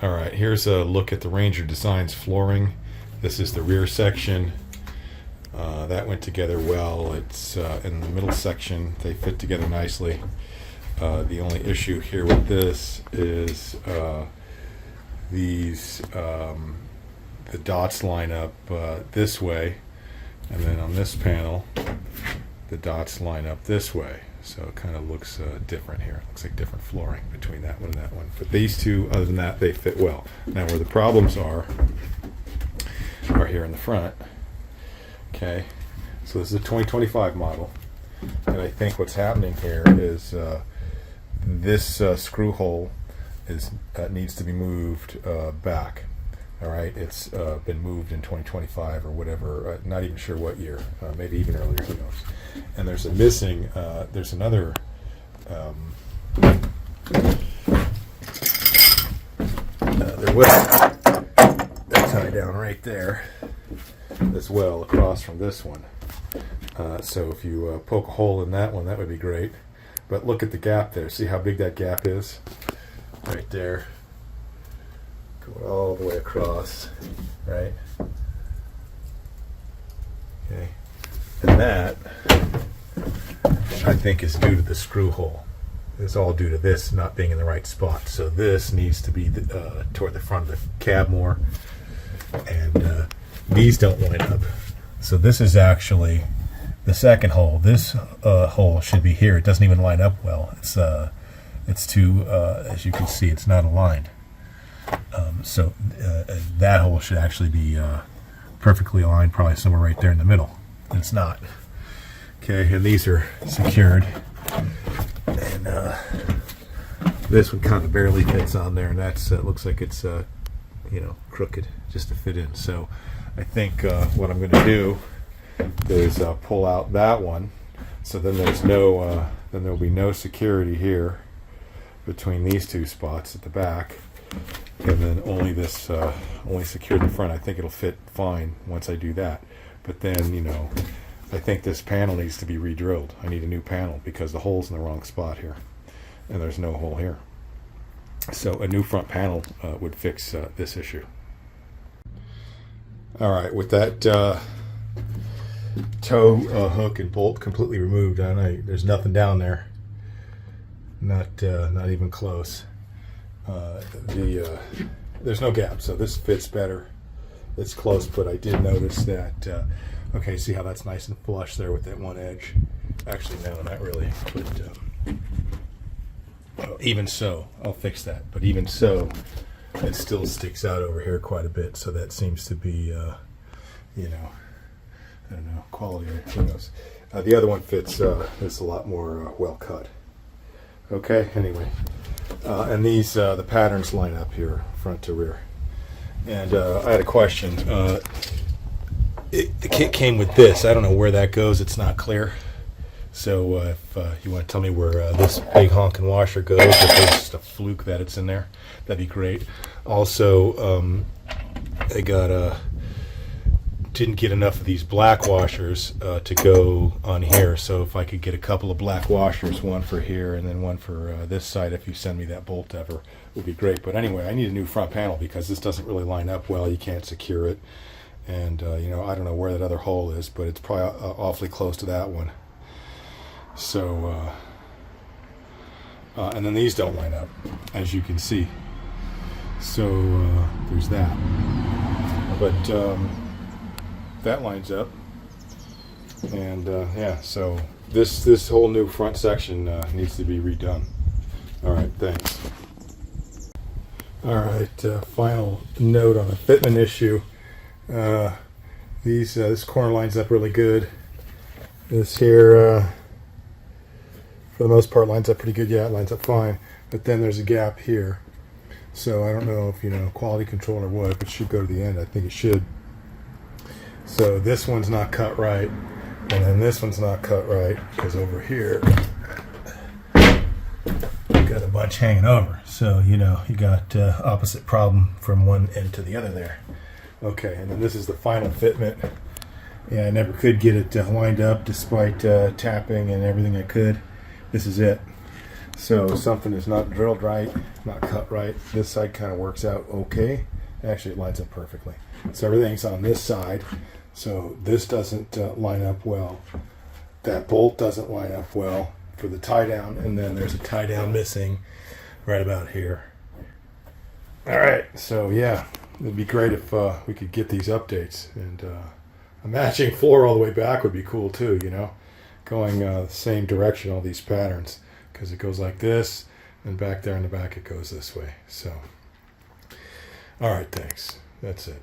All right, here's a look at the Ranger Designs flooring. This is the rear section. That went together well. It's in the middle section. They fit together nicely. The only issue here with this is the dots line up this way, and then on this panel the dots line up this way, so it kind of looks different here. It looks like different flooring between that one and that one, but these two, other than that, they fit well. Now where the problems are here in the front. Okay, so this is a 2025 model, and I think what's happening here is this screw hole needs to be moved back. All right, it's been moved in 2025 or whatever. Not even sure what year. Maybe even earlier. Who knows? And there's a missing. There's another. There was that tie down right there as well, across from this one. So if you poke a hole in that one, that would be great. But look at the gap there. See how big that gap is? Right there. Going all the way across, right? Okay. And that, I think, is due to the screw hole. It's all due to this not being in the right spot. So this needs to be toward the front of the cab more. And these don't line up. So this is actually the second hole. This hole should be here. It doesn't even line up well. It's too, as you can see, it's not aligned. So that hole should actually be perfectly aligned, probably somewhere right there in the middle. And it's not. Okay, and these are secured. And this one kind of barely fits on there, and that's looks like it's crooked just to fit in. So I think what I'm going to do is pull out that one. So then there's no, then there'll be no security here between these two spots at the back. And then only this, only secured in front. I think it'll fit fine once I do that. But then, I think this panel needs to be re-drilled. I need a new panel because the hole's in the wrong spot here, and there's no hole here. So a new front panel would fix this issue. All right, with that toe hook and bolt completely removed, I know there's nothing down there. Not even close. There's no gap, so this fits better. It's close, but I did notice that. Okay, see how that's nice and flush there with that one edge. Actually, no, not really. But even so, I'll fix that. But even so, it still sticks out over here quite a bit. So that seems to be, I don't know, quality. Who knows? The other one fits. It's a lot more well cut. Okay. Anyway. And these, the patterns line up here, front to rear. And I had a question. The kit came with this. I don't know where that goes. It's not clear. So if you want to tell me where this big honking washer goes, if it's just a fluke that it's in there, that'd be great. Also, I didn't get enough of these black washers to go on here, so if I could get a couple of black washers, one for here and then one for this side, if you send me that bolt ever, would be great. But anyway, I need a new front panel because this doesn't really line up well. You can't secure it, and I don't know where that other hole is, but it's probably awfully close to that one. So and then these don't line up, as you can see. So there's that. But that lines up, and yeah, so this whole new front section needs to be redone. All right, thanks. All right, final note on the fitment issue. This corner lines up really good. This here, for the most part, lines up pretty good. Yeah, it lines up fine. But then there's a gap here. So I don't know if quality control or what. If it should go to the end, I think it should. So this one's not cut right, and then this one's not cut right because over here you got a bunch hanging over. So you got opposite problem from one end to the other there. Okay, and then this is the final fitment. Yeah, I never could get it lined up despite tapping and everything I could. This is it. So something is not drilled right, not cut right. This side kind of works out okay. Actually, it lines up perfectly. So everything's on this side. So this doesn't line up well. That bolt doesn't line up well for the tie down, and then there's a tie down missing right about here. All right, so yeah, it'd be great if we could get these updates, and a matching floor all the way back would be cool too, you know, going the same direction, all these patterns, because it goes like this, and back there in the back it goes this way. So, all right, thanks. That's it.